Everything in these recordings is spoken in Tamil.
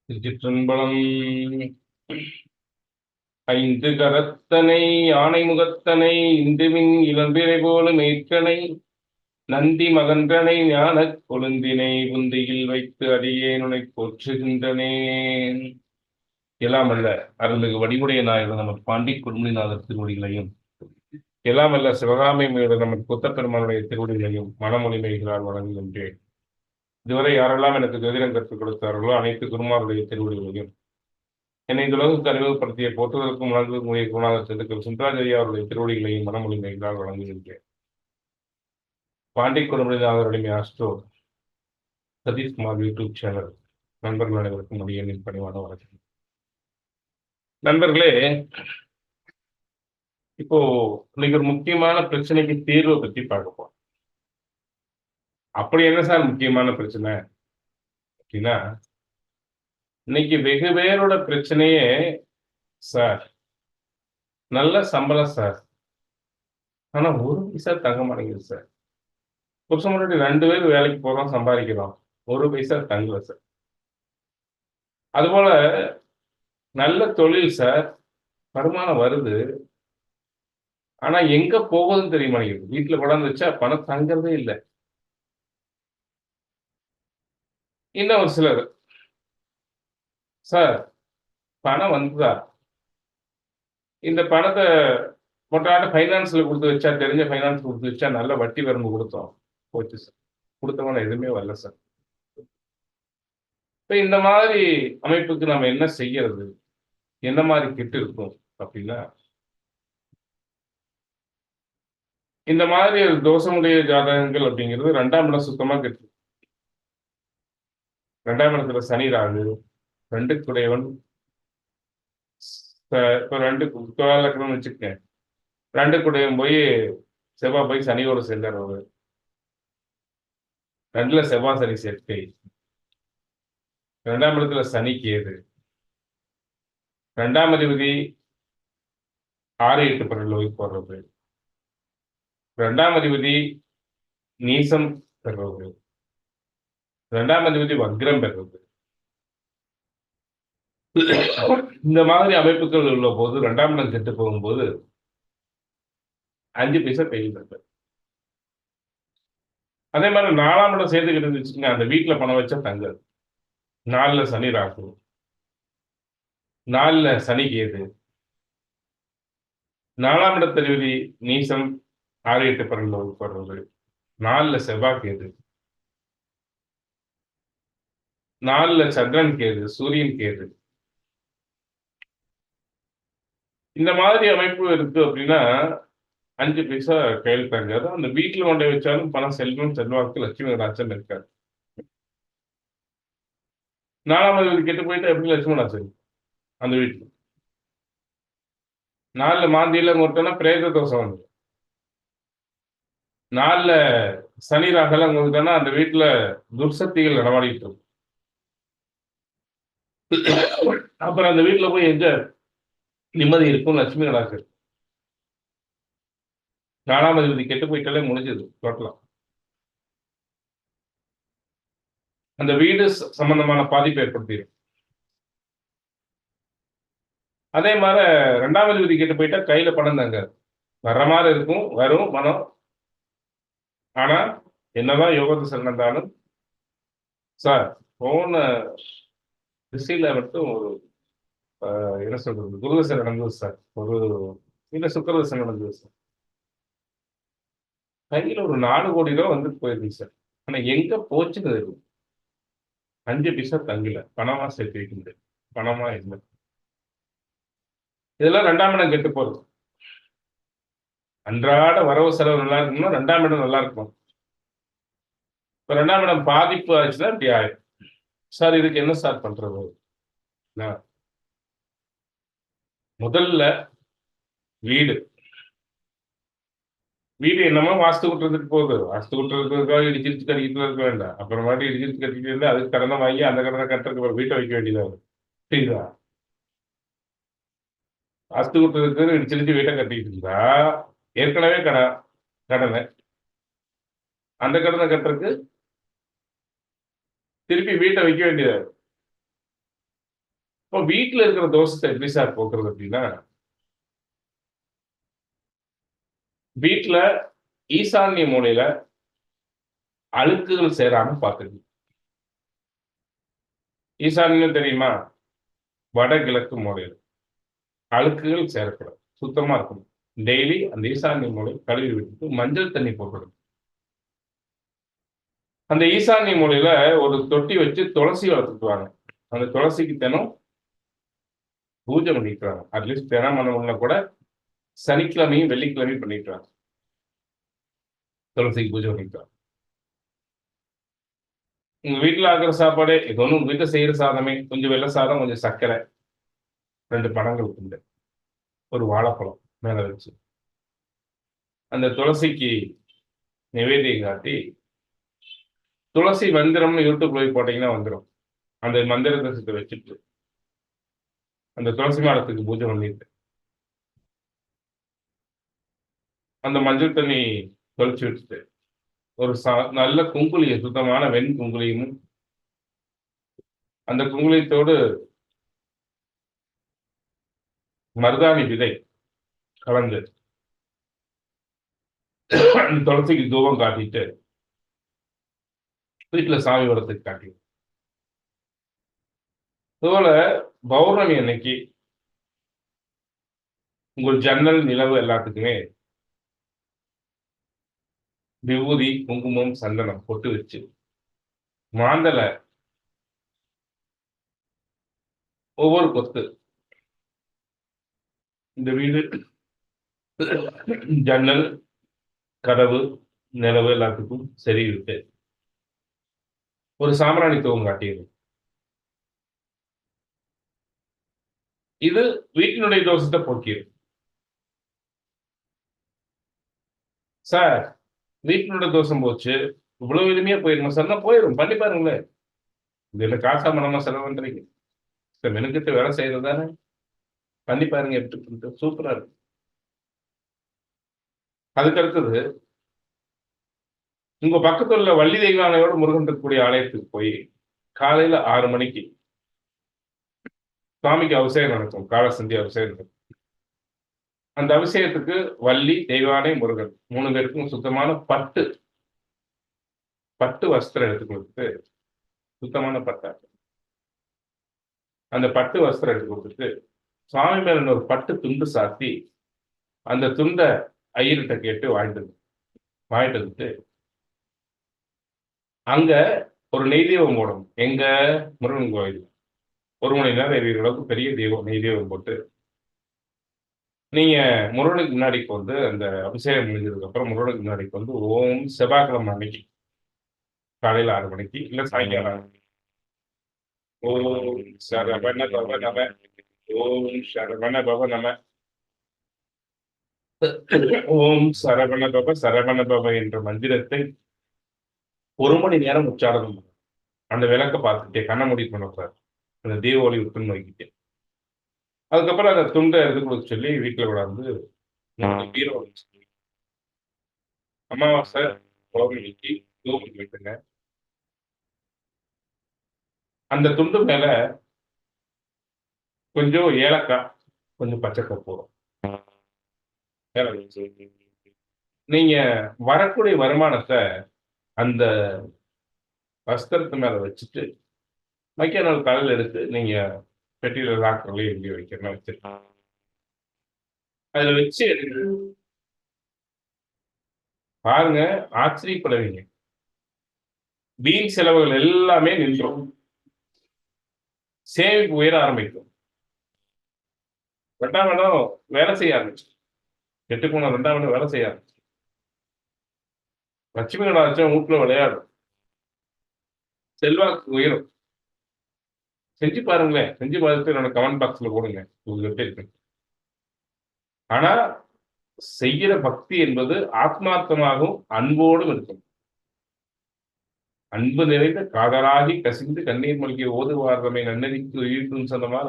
திருச்சிற்றம்பலம். ஐந்து கரத்தனை யானை முகத்தனை இந்துவின் இளம்பிறை போல மேற்கனை நந்தி மகன்றனை ஞானக் கொழுந்தினை புந்தியில் வைத்து அடியேனுனை போற்றுகின்றனேன். எல்லாம் அல்ல அருள்மிகு வடிவுடைய நாயகர் நமது பாண்டி குடும்பநாதர் திருவடிகளையும், எல்லாம் அல்ல சிவகாமி மீது நமது புத்தப்பெருமானுடைய திருவடிகளையும் மனமொழிமைகளால் வழங்குகின்றேன். இதுவரை யாரெல்லாம் எனக்கு ஜோதிடம் கற்றுக் கொடுத்தார்களோ அனைத்து குருமாருடைய திருவடிகளையும், என்னை இந்த உலகுக்கு அறிமுகப்படுத்திய போற்றுவதற்கும் வழங்குவதற்கும் உரிய குருநாதர் சிந்துக்கள் சுந்தராஜரி அவருடைய திருவடிகளையும் மனமொழிமைகளால் வழங்குகின்றேன். பாண்டி குடும்பநாதருடைய ஆஸ்ட்ரோ சதீஷ்குமார் யூடியூப் சேனல் நண்பர்கள் அனைவருக்கும் முடிய பணிவான வணக்கம். நண்பர்களே, இப்போ இன்னைக்கு ஒரு முக்கியமான பிரச்சனைக்கு தீர்வை பத்தி பார்க்க போறோம். அப்படி என்ன சார் முக்கியமான பிரச்சனை அப்படின்னா, இன்னைக்கு வெகு பேரோட பிரச்சனையே, சார் நல்ல சம்பளம் சார், ஆனா ஒரு பைசா தங்க மாட்டேங்குது சார். புருஷன் முன்னாடி 2 பேர் வேலைக்கு போறோம், சம்பாதிக்கிறோம், ஒரு பைசா தங்கல சார். அதுபோல நல்ல தொழில் சார், வருமானம் வருது, ஆனா எங்க போகுதுன்னு தெரிய மாட்டேங்குது. வீட்டுல கொண்டாந்து வச்சா பணம் தங்கறதே இல்லை. இன்னும் ஒரு சிலர், சார் பணம் வந்ததா, இந்த பணத்தை மொட்டாட்ட ஃபைனான்ஸ்ல கொடுத்து வச்சா, தெரிஞ்ச ஃபைனான்ஸ் கொடுத்து வச்சா நல்ல வட்டி வரம்பு கொடுத்தோம், போச்சு சார், கொடுத்தவன எதுவுமே வரல சார். இப்போ இந்த மாதிரி அமைப்புக்கு நம்ம என்ன செய்யறது, என்ன மாதிரி கெட்டு இருக்கும் அப்படின்னா, இந்த மாதிரி தோஷமுடைய ஜாதகங்கள் அப்படிங்கிறது 2ஆம் இடம் சுத்தமா கெட்டு. 2ஆம் இடத்துல சனி ராகு, 2க்குடையவன் இப்போ 2 லக்கணம்னு வச்சுக்கேன், 2க்குடையவன் போய் செவ்வாய் போய் சனியோட சேர்ந்துடுறது, 2ல செவ்வாய் சனி சேர்க்கை, 2ஆம் இடத்துல சனி கேது, 2ஆம் அதிபதி 6, 8 பரலோகி போடுறது, 2ஆம் அதிபதி நீசம் பெறுவது, 2ஆம் அதிபதி வக்ரம் பெறுவது. இந்த மாதிரி அமைப்புகள் உள்ள போது 2ஆம் இடம் கெட்டு போகும்போது 5 பைசா கையில் இருக்கு. அதே மாதிரி 4ஆம் இடம் சேர்த்துக்கிட்டு இருந்துச்சுங்க, அந்த வீட்டுல பணம் வச்சா தங்காது. 4ல சனி ராகு, 4ல சனி கேது, 4ஆம் இடத்ததிபதி நீசம் 6, 8 பரலோகி போடுறது, 4ல செவ்வாய் கேது, 4ல சந்திரன் கேது, சூரியன் கேது. இந்த மாதிரி அமைப்பு இருக்கு அப்படின்னா 5 பைசா கையில் தங்காது. அந்த வீட்டுல கொண்டு வச்சாலும் பணம் செல்வம் செல்வாக்கு லட்சுமி ராஜன் இருக்காது. 4ஆம் அதிபதி கெட்டு போயிட்டா எப்படி லட்சுமி ராஜன் அந்த வீட்டுல? 4ல மாந்தியில கொடுத்தோம்னா பிரேத தோஷம் வந்து, 4ல சனி ராகெல்லாம் கொடுத்தோம்னா அந்த வீட்டுல துர்சக்திகள் நடமாடிட்டு இருக்கும். அப்புறம் அந்த வீட்டுல போய் எங்க நிம்மதி இருக்கும்? லட்சுமி ராஜன். 4ஆம் அதிபதி கெட்டு போயிட்டாலே முடிஞ்சது டோட்டலா. அந்த வீடு சம்பந்தமான பாதிப்பு ஏற்படுத்திடும். அதே மாதிரி 2ஆம் அதிபதி கெட்டு போயிட்டா கையில பணம் தங்காது. வர்ற மாதிரி இருக்கும், வரும் பணம், ஆனா என்னதான் யோக திசை நடந்தாலும் சார் போன திசையில மட்டும் ஒரு என்ன சொல்றது, குருதசை நடந்தது சார், ஒரு இல்ல சுக்கரதசை நடந்தது சார், கையில ஒரு 4 கோடி ரூபா வந்து போயிருக்கு சார். ஆனா எங்க போச்சுன்னு தெரியும். 5 பைசா தங்கல, பணமா சேர்த்து வைக்க முடியாது, பணமா இல்லை. இதெல்லாம் 2ஆம் இடம் கெட்டு போறது. அன்றாட வரவு செலவு நல்லா இருக்கணும்னா 2ஆம் இடம் நல்லா இருக்கும். இப்ப 2ஆம் இடம் பாதிப்பு ஆச்சுன்னா இப்படி ஆயிடும். சார் இதுக்கு என்ன சார் பண்றது? முதல்ல வீடு வீடு என்னமோ வாஸ்து குட்டுறதுக்கு போகுது, வாஸ்து குட்டுறதுக்காக இடிச்சிருச்சு கட்டிக்கிட்டு இருக்க வேண்டாம். அப்புறமாட்டி இடிச்சிருச்சு கட்டிக்கிட்டு இருந்தா அதுக்கு கடனை வாங்கி அந்த கடனை கட்டுறதுக்கு ஒரு வீட்டை வைக்க வேண்டியதாக புரியுதா? வாஸ்து குட்டுறதுக்கு இடிச்சிருச்சு வீட்டை கட்டிக்கிட்டு இருந்தா ஏற்கனவே கடனை, அந்த கடனை கட்டுறதுக்கு திருப்பி வீட்டை வைக்க வேண்டியதாக. இப்போ வீட்டுல இருக்கிற தோஷத்தை எப்படி சார் போக்குறது அப்படின்னா, வீட்டுல ஈசான்ய மூலையில அழுக்குகள் சேராம பாத்துக்கணும். ஈசான்யம் தெரியுமா? வடகிழக்கு மூலையில அழுக்குகள் சேரக்கூடாது, சுத்தமா இருக்கணும். டெய்லி அந்த ஈசான்ய மூலை கழுவி விட்டுட்டு மஞ்சள் தண்ணி போட்டுடும். அந்த ஈசான்ய மூலையில ஒரு தொட்டி வச்சு துளசி வளர்த்துக்குவாங்க. அந்த துளசிக்கு தினம் பூஜை பண்ணிக்கிறாங்க. அட்லீஸ்ட் தினம் பண்ண கூட சனிக்கிழமையும் வெள்ளிக்கிழமையும் பண்ணிக்கிறாங்க. துளசிக்கு பூஜை பண்ணிக்கிறாங்க. உங்க வீட்டுல ஆக்குற சாப்பாடே இது ஒண்ணு, உங்க வீட்டுல செய்யற சாதமே கொஞ்சம் வெள்ளை சாதம், கொஞ்சம் சர்க்கரை, 2 பழங்கள் உண்டு, ஒரு வாழைப்பழம் மேல வச்சு அந்த துளசிக்கு நிவேதியம் காட்டி, துளசி மந்திரம்னு யூடியூப் போய் போட்டீங்கன்னா வந்துடும். அந்த மந்திரத்தை வச்சுட்டு அந்த துளசி மாடத்துக்கு பூஜை பண்ணிட்டு அந்த மஞ்சள் தண்ணி தொளிச்சு விட்டுட்டு ஒரு நல்ல குங்குளிய, சுத்தமான வெண் குங்குளியும், அந்த குங்குளியத்தோடு மருதாணி விதை கலந்து துளசிக்கு தூபம் காட்டிட்டு வீட்டுல சாமி வரத்துக்கு காட்டி, அதுபோல பௌர்ணமி அன்னைக்கு உங்கள் ஜன்னல் நிலவு எல்லாத்துக்குமே விபூதி, குங்குமம், சந்தனம் பொட்டு வச்சு மாந்தல ஒவ்வொரு கொத்து இந்த வீடு ஜன்னல், கதவு, நிலவு எல்லாத்துக்கும் சரி இருக்கு. ஒரு சாம்பிராணித்துவம் காட்டியது. இது வீட்டினுடைய தோஷத்தை போக்கியது. சார் வீட்டினுடைய தோஷம் போச்சு, இவ்வளவு எளிமையா போயிருமா சார்? போயிடும், பண்ணி பாருங்களேன். இது என்ன காசா மனமா செலவு பண்றீங்க? மெனுக்கிட்டு வேலை செய்யறது தானே, பண்ணி பாருங்க, எப்படி சூப்பரா இருக்கு. அதுக்கு அடுத்தது உங்க பக்கத்துல உள்ள வள்ளி தெய்வானையோட முருகன் இருக்கக்கூடிய ஆலயத்துக்கு போய் காலையில 6 மணிக்கு சுவாமிக்கு அபிஷேகம் நடக்கும். கால சந்தியா அபிஷேகம் நடக்கும். அந்த அபிஷேகத்துக்கு வள்ளி, தெய்வானை, முருகன் 3 பேருக்கும் சுத்தமான பட்டு வஸ்திரம் எடுத்து கொடுத்துட்டு, சுத்தமான பட்டா அந்த பட்டு வஸ்திரம் எடுத்து கொடுத்துட்டு சுவாமி மேல ஒரு பட்டு துண்டு சாத்தி அந்த துண்டை ஐயர்கிட்ட கேட்டு வாங்கிட்டு வந்துட்டு அங்க ஒரு நெய்தீபம் போடணும். எங்க? முருகன் கோயில் 1 மணி நேரம் எரிகிற அளவுக்கு பெரிய நெய்தீபம் போட்டு நீங்க முருகனுக்கு முன்னாடிக்கு வந்து அந்த அபிஷேகம் முடிஞ்சதுக்கு அப்புறம் முருகனுக்கு முன்னாடிக்கு வந்து ஓம் செவ்வாய்க்கிழமை அன்னைக்கு காலையில 6 மணிக்கு இல்ல சாயங்காலம் ஓம் சரவண பவ நம, ஓம் சரவண பவ நம, ஓம் சரவண பவ என்ற மந்திரத்தை 1 மணி நேரம் உச்சாரணம் பண்ணும். அந்த விளக்க பார்த்துட்டே கண்ண மூடி பண்ணக்கூடாது, அந்த தீப ஒளி விட்டுன்னு வைக்கிட்டே. அதுக்கப்புறம் அந்த துண்டை எடுத்து கொடுக்க சொல்லி வீட்டுல கொண்டாந்து பீரோ சொல்லி அமாவாசை பௌர்ணமிக்கு தூபம் வைத்துங்க. அந்த துண்டு மேல கொஞ்சம் ஏலக்காய், கொஞ்சம் பச்சை கற்பூரம், நீங்க வரக்கூடிய வருமானத்தை அந்த வஸ்திரத்து மேல வச்சுட்டு மைக்க நாள் காலையில் எடுத்து நீங்க பெட்டியில லாக்கர்லயே எங்கேயும் வைக்கணும் வச்சிருக்கேன். அதுல வச்சு பாருங்க, ஆச்சரியப்படுவீங்க. வீண் செலவுகள் எல்லாமே நின்றும், சேமிப்பு உயர ஆரம்பிக்கும். 2ஆம் இடம் வேலை செய்ய ஆரம்பிச்சு, 8 போன 2ஆம் இடம் வேலை செய்ய ஆரம்பிச்சு, லட்சுமி கடாட்சம் வீட்டுல விளையாடும், செல்வாக்கு உயரும். செஞ்சு பாருங்களேன். செஞ்சு பார்த்துட்டு என்னோட கமெண்ட் பாக்ஸ்ல போடுங்க, உங்களுக்கு இருக்கு. ஆனா செய்கிற பக்தி என்பது ஆத்மார்த்தமாகவும் அன்போடும் இருக்கும். அன்பு நிறைந்த காதலாகி கசிந்து கண்ணீர் மல்கிய ஓதுவார்தமை நன்னதிக்கு உயிர்க்கும் சொன்னமால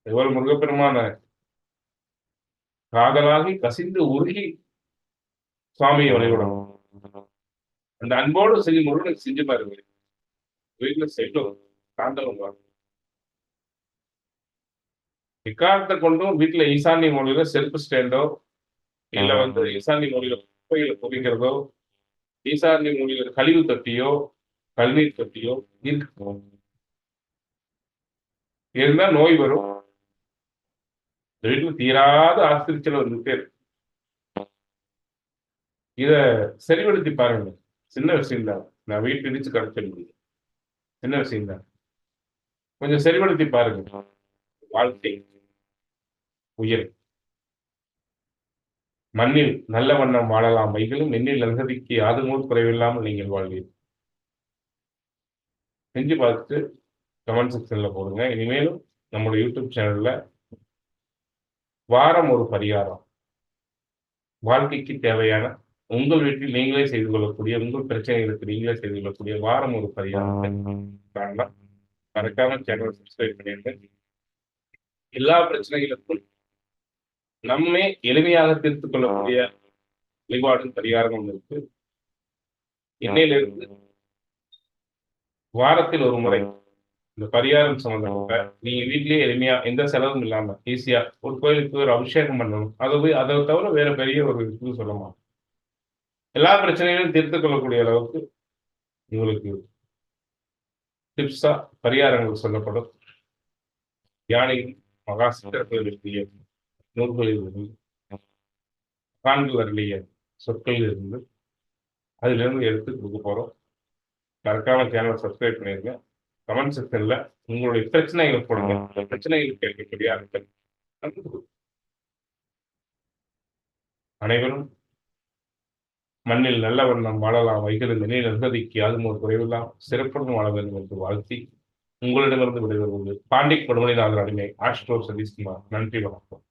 எவ்வளவு முருகப்பெருமான காதலாகி கசிந்து உருகி சுவாமியை வழிபடும். அந்த அன்போடு செய்யும் முருகனுக்கு செஞ்சு பாருங்க, வீட்டுல செல்லும் தாண்டவம். எக்காரணத்தை கொண்டும் வீட்டுல ஈசான்ய மூலையில செல்ஃப் ஸ்டாண்டோ இல்ல ஈசான்ய மூலையில குப்பைகளை பொதிக்கிறதோ ஈசான்ய மூலையில கழிவு தட்டியோ கழிநீர் தட்டியோ இருக்கு. இருந்தா நோய் வரும். வீட்டுல தீராத ஆஸ்திரிச்சல் வந்துட்டே இருக்கு. இத சரிபடுத்தி பாருங்க. சின்ன விஷயம் தான். நான் வீட்டு இடிச்சு கரைச்ச முடியும். சின்ன விஷயம் தான். கொஞ்சம் சரிபடுத்தி பாருங்க. வாழ்க்கை உயர். மண்ணில் நல்ல வண்ணம் வாழலாம் வைகளும் எண்ணில் அகதிக்கு யாதுமோர் குறைவில்லாமல் நீங்கள் வாழ்வீர்கள். செஞ்சு பார்த்துட்டு கமெண்ட் செக்ஷன்ல போடுங்க. இனிமேலும் நம்மளோட யூடியூப் சேனல்ல வாரம் ஒரு பரிகாரம், வாழ்க்கைக்கு தேவையான உங்கள் வீட்டில் நீங்களே செய்து கொள்ளக்கூடிய, உங்கள் பிரச்சனைகளுக்கு நீங்களே செய்து கொள்ளக்கூடிய வாரம் ஒரு பரிகாரத்தை காணலாம். மறக்காம சேனல் சப்ஸ்கிரைப் பண்ணிடுங்க. எல்லா பிரச்சனைகளுக்கும் நம்மே எளிமையாக தீர்த்து கொள்ளக்கூடிய வழிபாடும் பரிகாரமும் இருக்கு. இன்னையிலிருந்து வாரத்தில் ஒரு முறை இந்த பரிகாரம் சம்பந்தப்பட்ட நீங்க வீட்லயே எளிமையா எந்த செலவும் இல்லாம ஈஸியா ஒரு கோயிலுக்கு ஒரு அபிஷேகம் பண்ணணும். அதை தவிர வேற பெரிய ஒரு இது சொல்ல மாட்டோம். எல்லா பிரச்சனைகளையும் தீர்த்து கொள்ளக்கூடிய அளவுக்கு உங்களுக்கு டிப்ஸா பரிகாரங்கள் சொல்லப்படும். யானை மகா சித்தர்கள் எழுதிய நூல்களில் இருந்து மகான்கள் அருளிய சொற்களில் இருந்து அதிலிருந்து எடுத்து கொடுக்க போறோம். மறக்காம சேனலை சப்ஸ்கிரைப் பண்ணிருங்க. கமெண்ட் செக்ஷன்ல உங்களுடைய பிரச்சனைகளை போடுங்க. பிரச்சனைகள் கேட்கக்கூடிய ஆட்கள் அனைவரும் மண்ணில் நல்ல வண்ணம் வாழலாம் வைகளில் நிலையில் நிர்கதிக்கு யாதும் ஒரு குறைவெல்லாம் சிறப்புடன் வாழ வேண்டும் என்று வாழ்த்தி உங்களிடமிருந்து விடைபெறுவது பாண்டிக் கொடுமணி நாள் அடிமை ஆஸ்ட்ரோ சதீஷ்குமார். நன்றி, வணக்கம்.